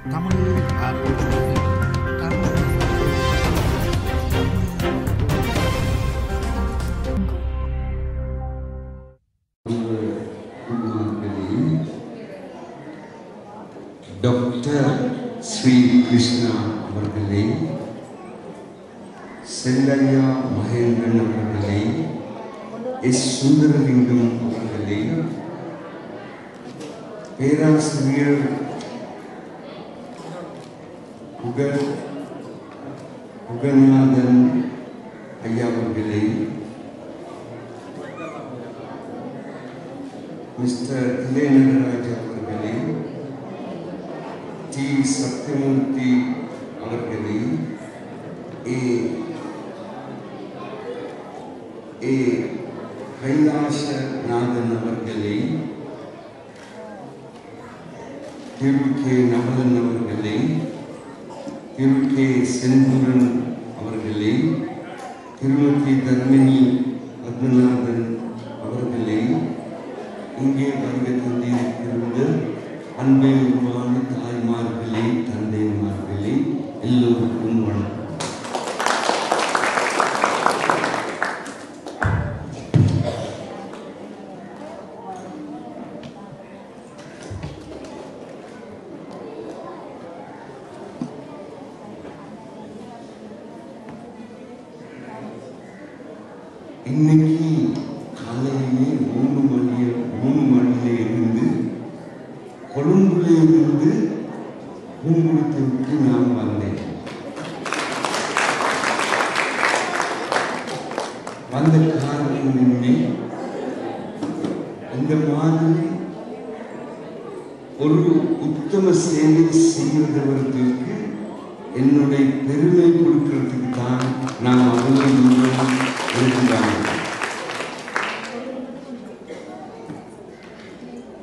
தமிழ் ஆர்வலர்கள் டாக்டர் ஸ்ரீ கிருஷ்ணா அவர்களே, செல்லையா மகேந்திரன் அவர்களே, எஸ் சுந்தரலிங்கம் அவர்களே, பேராசிரியர் புகழ்நாதன் ஐயா அவர்களே, மிஸ்டர் இளையநடராஜ் அவர்களே, டி சத்யமூர்த்தி அவர்களே, ஏ கைலாசநாதன் அவர்களே, திரு கே நவலன் அவர்களே, திரு கே செந்தூரன் அவர்களே, திருமதி தர்மினி பத்மநாதன் அவர்களே, இங்கே வருகை தந்திருக்கிறது அன்பையுமான தாய்மார்களே, தந்தைமார்களே, எல்லோருக்கும் வணக்கம். இன்னைக்கு காலையிலே 3 மணியில இருந்து கொழும்புல இருந்து பூங்குளத்திற்கு நான் வந்தேன். வந்த காரணம் என்ன? இந்த மாதிரி ஒரு உத்தம சேவை செய்வதற்கு என்னுடைய பெருமை கொடுக்கிறதுக்கு தான் நான் அவ்வளவு தூரம் இருக்கிறாங்க.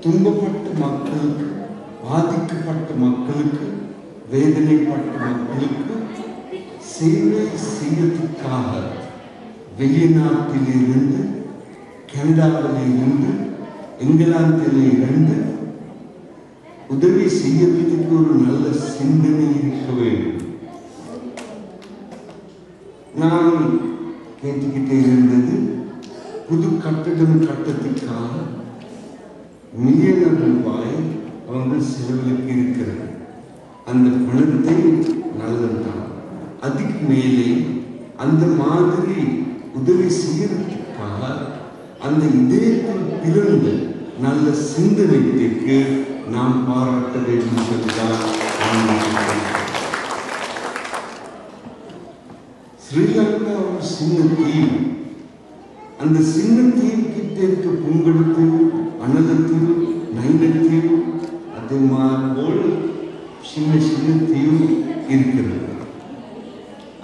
துன்பப்பட்ட மக்களுக்கு, பாதிக்கப்பட்ட மக்களுக்கு, வேதனைப்பட்ட மக்களுக்கு சேவை செய்வதற்காக வெளிநாட்டிலிருந்து, கனடாவிலிருந்து, இங்கிலாந்திலிருந்து உதவி செய்யறதுக்கு ஒரு நல்ல சிந்தனை இருக்க வேண்டும். நான் கேட்டுக்கிட்டே இருந்தது, புது கட்டடம் கட்டத்துக்காக மில்லியன் ரூபாய் அவங்க செலவுக்கு இருக்கிறது. அந்த பணத்தை நல்லதுதான். அதுக்கு மேலே அந்த மாதிரி உதவி செய்யறதுக்காக அந்த இதயத்தில் பிறந்த நல்ல சிந்தனைக்கு நாம் பாராட்ட வேண்டும் சொல்லிதான். ஸ்ரீலங்கா ஒரு சின்ன தீவு. அந்த சின்ன தீவு கிட்ட இருக்க புங்கெடுத்தீவு, அனலத்தீவு, நைனத்தீவு, அது போல் சின்ன சின்ன தீவு இருக்கிறது.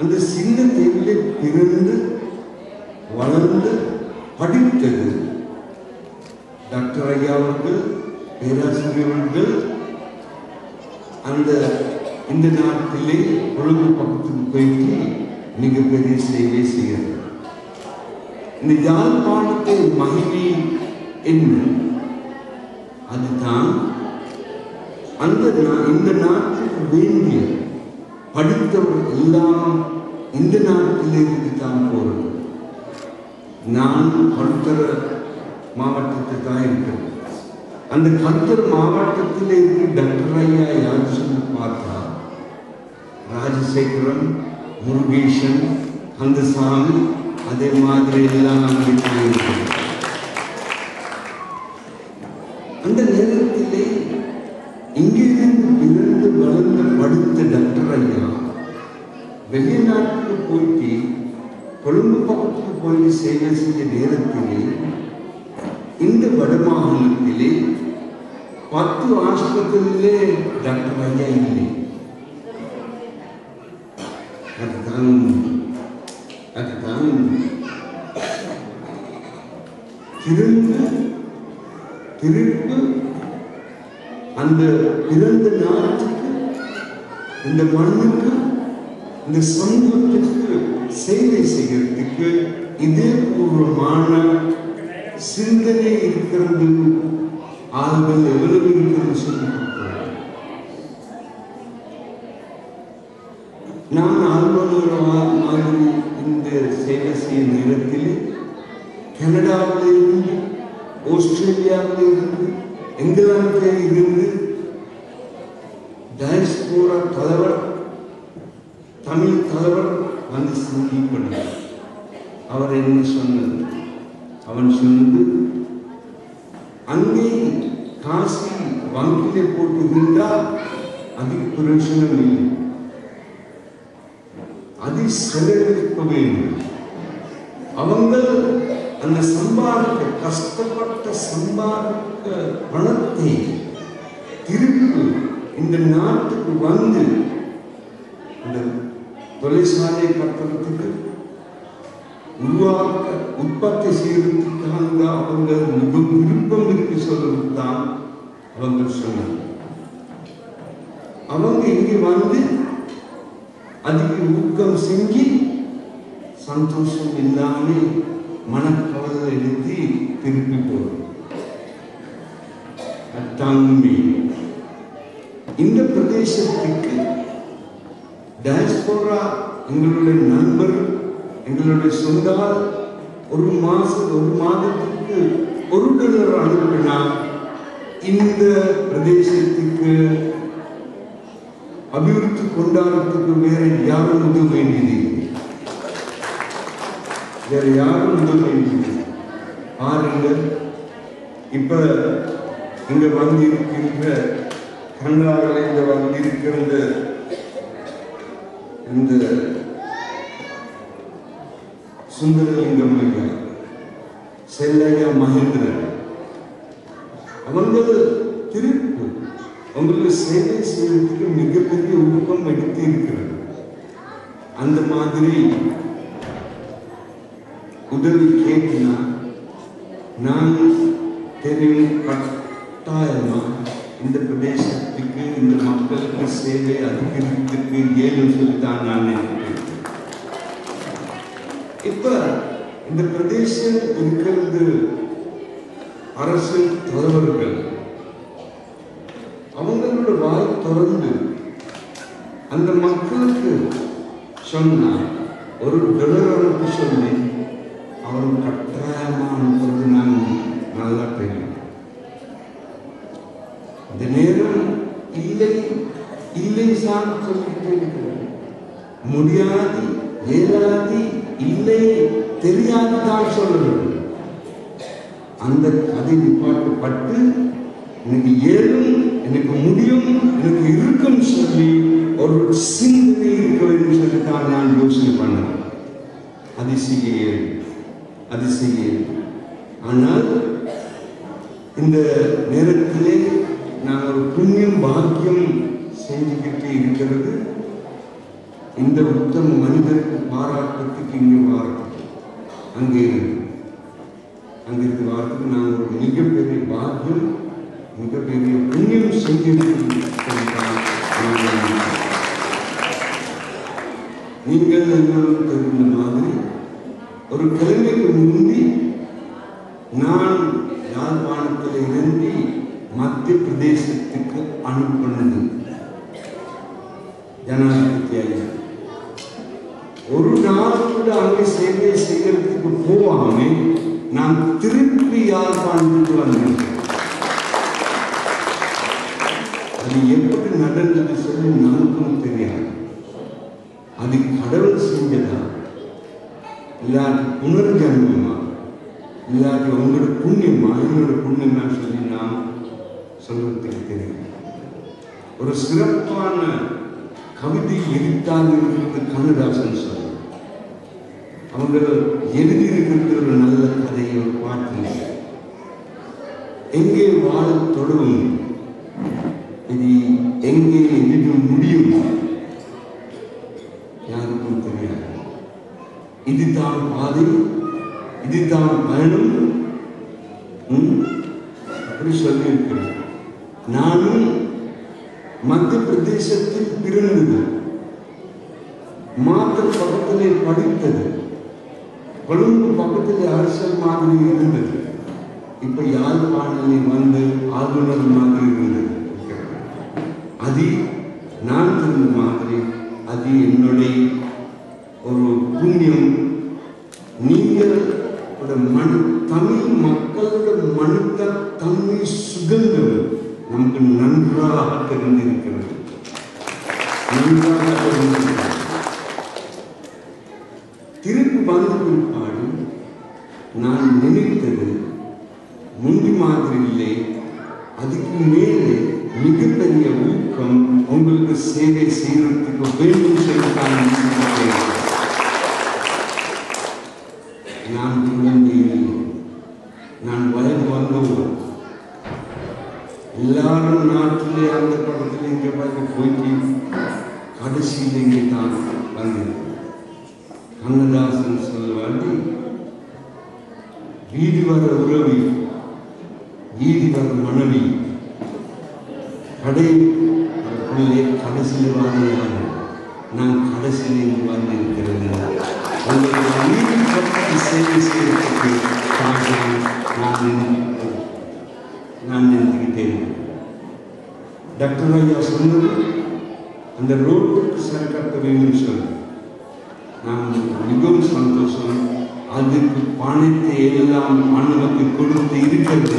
அந்த சின்ன தீவிலே பிறந்து வளர்ந்து படித்தது டாக்டர் ஐயா அவர்கள், பேராசிரியர்கள். இந்த நாட்டிலே கொழும்பு பக்கத்துக்கு போயிட்டு மிகப்பெரிய சேவை செய்கிறது. இந்த யாழ்ப்பாணத்தின் மகிமை என்ன? அதுதான் இந்த நாட்டுக்கு வேண்டிய படித்தவர் எல்லாம் இந்த நாட்டிலிருந்து தான் போறது. நான் கல்கர மாவட்டத்தை தான் இருக்கிறேன். அந்த கல்கர மாவட்டத்தில் இருக்கு டாக்டர் ஐயா யார் சொல்லி பார்த்தா ராஜசேகரன், முருகேசன், கந்தசாமி, அதே மாதிரி எல்லாம் இருக்கு. அந்த நேரத்திலே இங்கிருந்து பிறந்து வளர்ந்த படித்த டாக்டர் ஐயா வெளிநாட்டுக்கு போயிட்டு கொழும்பு பக்கத்துக்கு போய் சேவை செய்ய நேரத்திலே இந்த வடமாகாணத்திலே 10 ஆஸ்பத்திரியிலே டாக்டர் ஐயா இல்லை. அதுதான் திருப்பு அந்த பிறந்த நாட்டுக்கு, இந்த மண்ணுக்கு, இந்த சமூகத்துக்கு சேவை செய்யறதுக்கு இதே பூர்வமான சிந்தனை இருக்கிறது. ஆள்கள் எவ்வளவு இருக்கிறது சொல்லி நான் ஆழ்வனூர் மாதிரி இந்த சேவை செய்யும் நேரத்தில் கனடாவில் இருந்து, ஆஸ்திரேலியாவில் இருந்து, இங்கிலாந்தில் இருந்து டயஸ்போரா தலைவர், தமிழ் தலைவர் வந்து சந்திப்பார். அவர் என்ன சொன்னது? அவன் சொன்னது, அங்கே காசி வங்கியிலே போட்டுகின்றால் அதுக்கு பிரயோஜனம் இல்லை, அது செலவழிக்க வேண்டும். அவங்க அந்த சம்பாதிக்க கஷ்டப்பட்ட சம்பாதிக்க பணத்தை திருப்பி இந்த நாட்டுக்கு வந்து இந்த தொழிற்சாலை கட்டுறதுக்கு உருவாக்க உற்பத்தி செய்யறதுக்காக அவங்க மிக விருப்பம் இருக்கு சொல்றது தான் அவங்க சொன்னாங்க. அவங்க இங்கே வந்து அதுக்கு ஊக்கம் செஞ்சு சந்தோஷம் இல்லாமல் மனக்கவலை எழுதி திருப்பி போறோம். தம்பி, இந்த பிரதேசத்துக்கு டயஸ்போரா எங்களுடைய நண்பர், எங்களுடைய சொந்தால் ஒரு மாதத்துக்கு $1 அனுப்பினா இந்த பிரதேசத்துக்கு அபிவிருத்தி கொண்டாடுறதுக்கு வேற யாரும் உதவ வேண்டியது, வேற யாரும் உதவ வேண்டியது. பாருங்க, இப்ப இங்க வந்திருக்கின்ற கனடாவில் இங்க வந்திருக்கிற இந்த சுந்தரலிங்கம் ஐயா, செல்லையா மகேந்திரன், அவங்க திருப்பு உங்களுக்கு சேவை செய்வதற்கு மிகப்பெரிய ஊக்கம் எடுத்து இருக்கிறது. அந்த மாதிரி உதவி கேட்கினா நான் தெரியும், கட்டாயமா இந்த பிரதேசத்துக்கு இந்த மக்களுக்கு சேவை அதிகரித்துக்கு ஏன்னு சொல்லித்தான் நான் நினைக்கிறேன். இப்ப இந்த பிரதேசம் இருக்கிறது அரசு தலைவர்கள், அவங்களோட வாய் திறந்து அந்த மக்களுக்கு சொன்னா $1 சொல்லி அவர் கட்டாயமா அனுப்புறது நான் நல்லா தெரியும். இந்த நேரம் இல்லை இல்லை சார் சொல்லிட்டு இருக்கிறேன். முடியாது, ஏறாது, இல்லை தெரியாது தான் சொல்லுறது. அந்த கதை நிப்பாட்டப்பட்டு எனக்கு ஏறும், எனக்கு முடியும், எனக்கு இருக்கும் சொல்லி ஒரு சிந்தனை இருக்க வேண்டும் சொல்லித்தான் நான் யோசனை பண்ணேன். அது செய்ய ஆனால் இந்த நேரத்திலே நான் ஒரு புண்ணியம் பாக்கியம் செஞ்சுக்கிட்டு இருக்கிறது. இந்த உத்தம மனிதருக்கு பாராட்டத்துக்கு இங்கே வாரத்துக்கு அங்கே இருக்கு வாரத்துக்கு நான் ஒரு மிகப்பெரிய பாக்கியம், மிகப்பெரிய புண்ணியம் செஞ்சிருக்கிறேன். நீங்கள் எல்லோரும் தெரிந்த மாதிரி ஒரு கிழமைக்கு முந்தி நான் யாழ்ப்பாணத்தில் இருந்து மத்திய பிரதேசத்துக்கு அனுப்பினது ஜனாதிபதி ஐயா. ஒரு நாள் கூட அங்கே சேவை செய்யறதுக்கு போகாம நான் திருப்பி யாழ்ப்பாணத்துக்கு வந்தேன். அது எப்படி நடந்தது சொல்லி நமக்கும் தெரியாது. அது கடவுள் செஞ்சதா இல்லாட்டி புனர்ஜன்மமா இல்லாட்டி உங்களோட புண்ணியமா என்னோட புண்ணியமா சொல்லி நாம் சொல்வதற்கு தெரியும். ஒரு சிறப்பான கவிதை எழுத்தால் இருக்கிறது கண்ணதாசன் சொல்ல. அவங்க எழுதியிருக்கிறது ஒரு நல்ல கதை, ஒரு பாட்டு. எங்கே வாழ தொடரும், இது எங்கே எழுத முடியும் யாருக்கும் தெரியாது. இதுதான் பாதை, இதுதான் பயணம் அப்படி சொல்லி இருக்கிறேன். நானும் மத்திய பிரதேசத்தில் பிறந்தது, மாத்திர பக்கத்திலே படித்தது, கொழும்பு பக்கத்திலே அரசியல் மாதிரி இருந்தது. இப்ப யாழ்ப்பாணத்தில் வந்து ஆளுநர் மாதிரி இருந்தது. அது நான் இருந்த மாதிரி அது என்னுடைய ஒரு புண்ணியம். நீங்கள் மண் தமிழ் மக்களோட மனித தன்மை சுகங்கள் நமக்கு நன்றாக தெரிந்திருக்கிறது. திருப்பி வந்த பிற்பாடு நான் நினைத்தது முந்தி மாதிரி இல்லை, அதுக்கு மேலே மிகப்பெரிய ஊக்கம் உங்களுக்கு சேவை செய்வதற்கு வேண்டும் செய்வதற்கான. நான் குழந்தை, நான் வயது வந்தவர். எல்லாரும் நாட்டிலே அந்த படத்தில் இங்கே பார்த்து போயிட்டு கடைசியில் இங்கே தான் வந்தேன். கண்ணதாசன் சொல்லுவாண்டி வீதி வர உறவி, வீதி வர மனைவி, கடை பிள்ளை கடைசியில் வாழ்ந்தாங்க. நான் கடைசியில் இங்கு வாழ்ந்திருக்கிறது. உங்களுக்கு வீடு பற்றி சேவை செய்வதற்கு நான் நினைத்துக்கிட்டேன். டாக்டர் ஐயா சொன்னது அந்த ரோட்டுக்கு சரி கட்ட வேண்டும் சொல்லு. நான் மிகவும் சந்தோஷம். அதுக்கு பணத்தை எல்லாம் மாணவருக்கு கொடுத்து இருக்கிறது.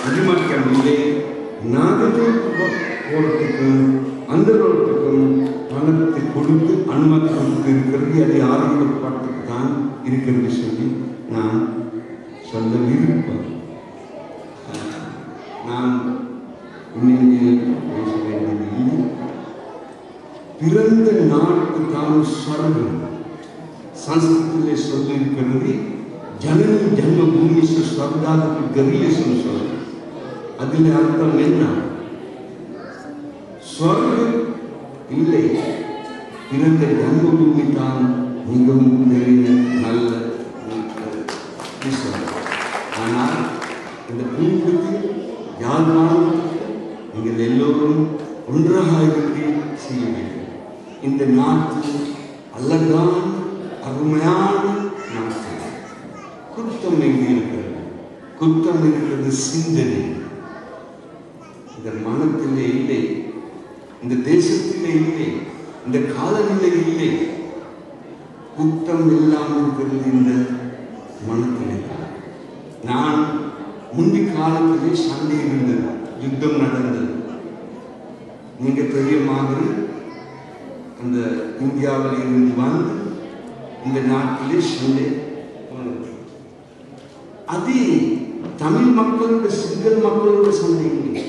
அது மட்டும் இல்லை, நாகதேவ போறதுக்கும் அந்த ரோட்டுக்கும் பணத்தை கொடுத்து அனுமதி கொடுத்து இருக்கிறது. அது ஆரம்பப்பட்டு தான் இருக்கிறது சொல்லி நான் சொல்ல விருப்பம். நான் பேச வேண்டியது பிறந்த நாட்டு தான் சொர்க்கம். संस्कृत சொல்லியிருக்கிறது ஜனனி ஜன்ம பூமி ஸ்வர்காதுக்கு கரியேசன் சொல்ல. அதில் அர்த்தம் என்ன? ஸ்வர்கம் இல்லை, பிறந்த ஜன்மபூமி தான் மிகவும் பெரிய நல்ல விஷயம். ஆனால் இந்த பூமிக்கு யாழ்ப்பாணத்துக்கு நீங்கள் எல்லோரும் ஒன்றாக இருந்து செய்ய வேண்டும். இந்த நாட்டு அழகான அருமையான நாட்டு. குற்றம் எங்கே இருக்கிறது? குற்றம் இருக்கிறது சிந்தனை. இந்த மனத்திலே இல்லை, இந்த தேசத்திலே இல்லை, இந்த காலநிலை இல்லை. குற்றம் எல்லாம் இருக்கிறது இந்த மனத்திலே. நான் முந்தி காலத்திலே சண்டை இருந்தது, யுத்தம் நடந்தது. நீங்க பெரிய மாதிரி அந்த இந்தியாவில் இருந்து வந்து இந்த நாட்டிலே சண்டை. அது தமிழ் மக்களோட சிங்கள மக்களோட சண்டை இல்லை,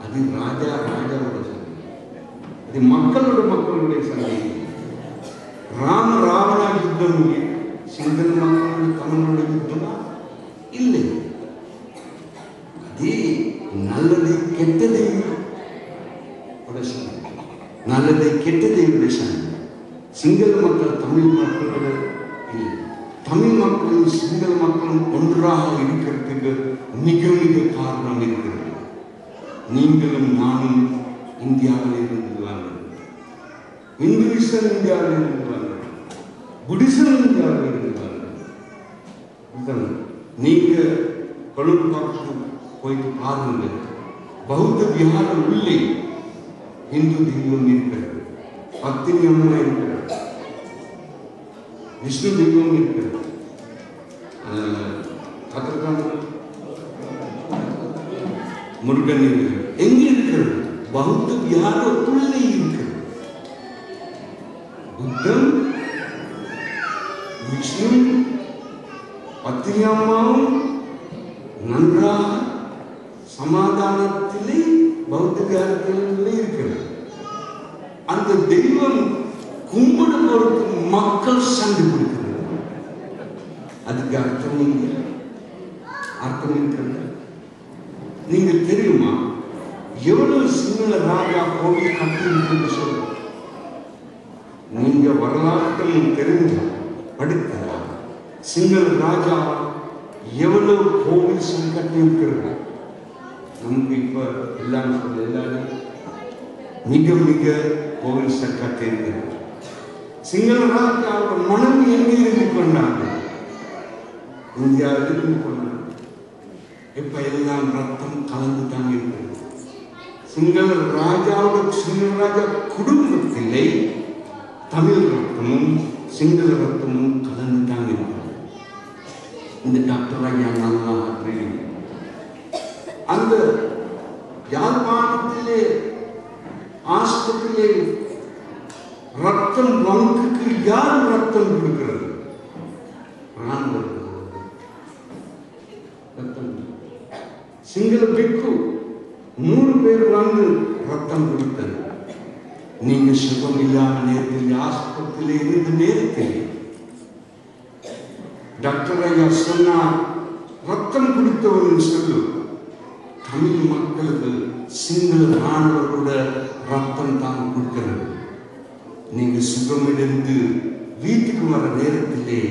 அது ராஜாவோட சண்டை, அது மக்களுடைய சண்டை. ராவணா யுத்தம் சிங்கள மக்களோட தமிழோட யுத்தமா இல்லை. அது நல்லது கெட்டதை நல்லதை கெட்டதை சண்டை. சிங்கள மக்கள் தமிழ் மக்களோட இல்லை. தமிழ் மக்களும் சிங்கள மக்களும் ஒன்றாக இருக்கிறதுக்கு மிக மிக காரணம் இருக்கிறது. நீங்களும் நானும் இந்தியாவில் இருந்து வாங்க, இந்துவிசம் இந்தியாவில் இருந்து வாங்க, புத்திசம் இந்தியாவில் இருந்து வாங்க. நீங்க கொழும்பாக்கு போயிட்டு பாருங்க, பௌத்த விஹாரம் உள்ளே இந்து தெய்வம் இருக்கிறது, பத்தினி அம்மா இருக்கிறது, விஷ்ணு தெய்வம் இருக்கிறது, முருகன் இருக்கிறது. எங்க இருக்கிறது? பௌத்த விஹாரத்துள்ளே இருக்கிறது. புத்தன், விஷ்ணு, பத்தினி அம்மாவும் நன்றாக சமாதானத்திலே பௌத்த விஹாரத்திலே இருக்கிறது. அந்த தெய்வம் கும்பிட போறதுக்கு மக்கள் சண்டை கொடுக்கிறது. அதுக்கு அர்த்தம் இருக்கிறது. நீங்க தெரியுமா எவ்வளவு சிங்கள ராஜா கோவில் கட்டி சொல்ல? நீங்க வரலாற்றையும் தெரிஞ்ச படித்த சிங்கள ராஜா எவ்வளவு கோவில் கட்டி இருக்கிறது. நமக்கு இப்ப எல்லாம் சொல்ல எல்லாரும் மிக மிக கோவில் கட்டி இருக்கிறது. சிங்கள ராஜாவோட மனம் எங்கே இருந்து கொண்டாங்க? இந்தியாவில் இருந்து கொண்டாங்க. இப்ப எல்லாம் ரத்தம் கலந்து தான் இருக்கிறது. சிங்கள ராஜா குடும்பத்திலே தமிழ் ரத்தமும் சிங்கள ரத்தமும் கலந்துதான் இருக்கிறது. இந்த டாக்டர் ஐயா நல்லா தெரியும். அந்த யாழ்ப்பாணத்திலே ஆஸ்பத்திரியிலே ரத்தம் வங்குக்கு யார் ரத்தம் கொடுக்கிறது? சிங்கள பிக்கு 100 பேர் வந்து ரத்தம் கொடுத்தது. நீங்க சுகம் இல்லாத நேரத்தில் ஆஸ்பத்திரியிலே இருந்த நேரத்தில் டாக்டர் ஐயா சொன்னார், ரத்தம் கொடுத்தவர்கள் சொல்லு, தமிழ் மக்களுக்கு சிங்கள மாணவர்களோட ரத்தம் தான் கொடுக்கிறது. நீங்க சுகமிலிருந்து வீட்டுக்கு வர நேரத்திலே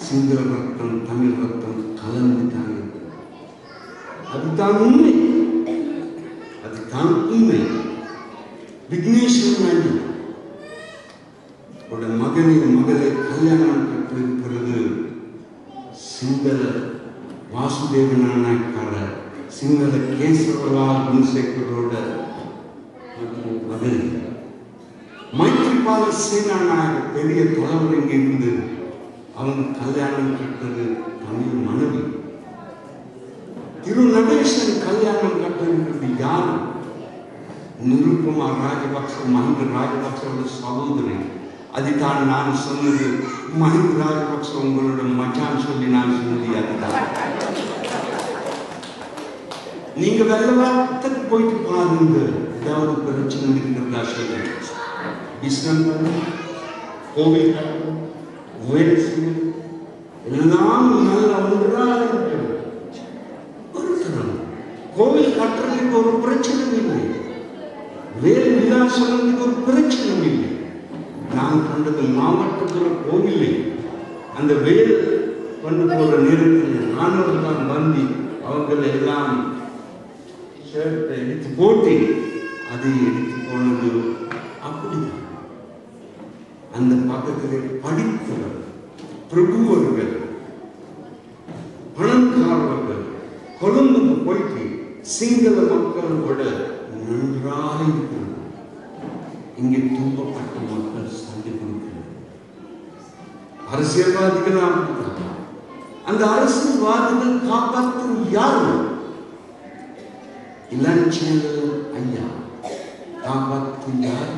சிங்கள ரத்தம் தமிழ் ரத்தம் கலந்துட்டாங்க. அதுதான் உண்மை, அதுதான் உண்மை. விக்னேஸ்வரன் மகனை மகளை கல்யாணம் கட்டிருக்கிறது சிங்கள வாசுதேவனாக்கார சிங்கள கேசவலால் குணசேகரோட மகன். மைத்ரிபால சேனாநாயகர் பெரிய தலைவர் இங்கே இருந்து அவங்க கல்யாணம் கட்டது தமிழ் மனைவி. திரு நடேசன் கல்யாணம் கட்டிருக்கிறது யார்? நிருப்பமா ராஜபக்ச, மஹிந்த ராஜபக்சோட சகோதரி. அதுதான் நான் சொன்னது. மஹிந்த ராஜபக்ச உங்களோட மச்சான் சொல்லி நான் சொன்னது அதுதான். நீங்க வெள்ளவாத்துக்கு போயிட்டு பாருங்க, ஏதாவது பிரச்சனை இருக்கிறதா சொல்லுங்க. இஸ்லாம் கோவில் எல்லாம் நல்ல ஒன்றாக இருக்கிறது. கோவில் கட்டுறதுக்கு ஒரு பிரச்சனை இல்லை, வேறு விலாசத்துக்கு ஒரு பிரச்சனை இல்லை. நான் கண்டது மாவட்டத்தில் கோவிலை அந்த வேறு கொண்டு போற நேரத்தில் நானும் தான் வந்து அவங்களை எல்லாம் ஷர்ட்டை எடுத்து போட்டு அதை எடுத்து போனது. அப்படிதான் அந்த பக்கத்திலே படித்தவர் பிரபுவர்கள் பணக்காரர்கள் கொழும்புக்கு போயிட்டு சிங்கள மக்களோட நன்றாக இருக்கிறது. இங்கே தூக்கப்பட்ட மக்கள் சண்டை கொடுக்கிறது. அரசியல்வாதிகள் அந்த அரசியல்வாதிகள் காப்பாற்றும் யாரு? இளஞ்சேல் ஐயா காப்பாற்றும் யார்?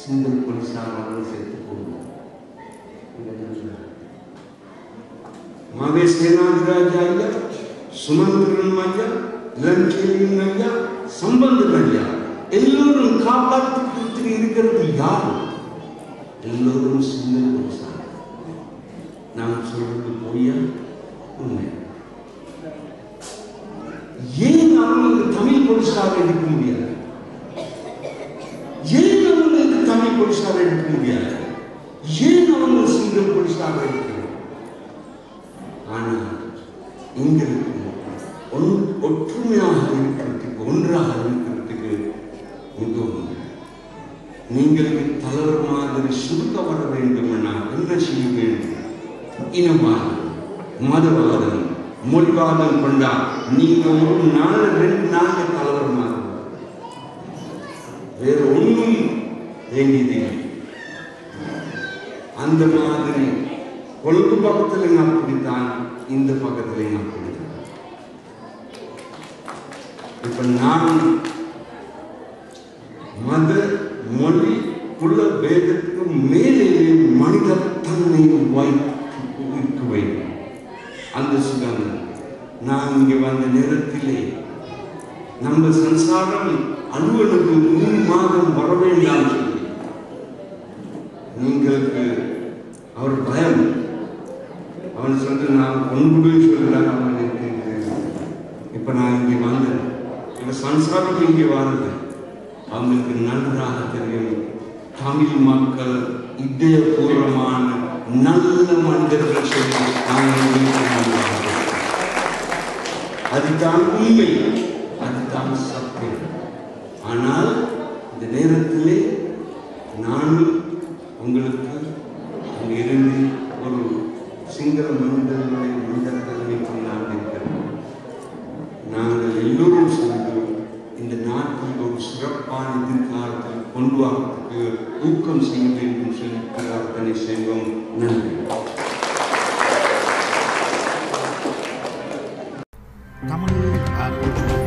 சிங்கள போலீசார்கள் சேர்த்து போடுவோம். மாவே சேனாதிராஜ ஐயா, சுமந்திரன் ஐயா, இளஞ்சேலின் ஐயா, சம்பந்தன் ஐயா எல்லோரும் காப்பாற்றி இருக்கிறது யார்? எல்லோரும் சிங்கள போலீசார். நான் சொல்றது பொய்யா உண்மை? ஏன் அவங்களுக்கு தமிழ் போலீசாக எடுக்க முடியாது? ஏன் அவங்களுக்கு தமிழ் போலீசாக எடுக்க முடியாது? ஏன் அவங்க சிங்கள போலீசாக இருக்கிறார்? ஆனால் எங்களுக்கு ஒற்றுமையாக இருக்கிறதுக்கு, ஒன்றாக இருக்கிறதுக்கு மிகவும் நீங்களுக்கு தலைவர் மாதிரி சுருக்க வர வேண்டும் என்றால் என்ன செய்ய வேண்டும்? இனவாதம், மதவாதம், மொழிவாதம் கொண்டா நீங்க ஒரு நாள் 2 நாள் தலைவர் மாதிரி வேறு ஒன்றும் வேண்டியதில்லை. அந்த மாதிரி கொழும்பு பக்கத்தில் அப்படித்தான், இந்த பக்கத்தில் அப்படித்தான். இப்ப நான் மத மொழி குல வேதத்துக்கு மேலே மனித தன்மை வைக்க வேண்டும். அந்த சுகம் நான் இங்கே வந்த நேரத்திலே நம்ம சம்சாரம் அலுவலுக்கு 3 மாதம் வர வேண்டாம் சொல்லி நீங்களுக்கு அவர் பயம். அவன் சொல்ற நான் ஒன்பது சொல்றான். அவன் இப்ப நான் இங்கே வந்தேன். இப்ப சம்சாரம் இங்கே வாழ்ந்து அவங்களுக்கு நன்றாக தெரியும் தமிழ் மக்கள் இதயபூர்வமான நல்ல மனிதர்கள் சொல்லி அதுதான் உண்மை, அதுதான் சத்தியம். ஆனால் இந்த நேரத்திலே நானும் உங்களுக்கு அங்கிருந்து ஒரு சிங்கள மனிதர்களை கொண்டாடி இருக்கிறோம். நாங்கள் எல்லோரும் சேர்ந்து இந்த நாட்டில் ஒரு சிறப்பான எதிர்காலத்தில் கொண்டு வரத்துக்கு ஊக்கம் செய்ய வேண்டும் சொல்லி பிரார்த்தனை செய்வோம். நன்றி. தமிழ்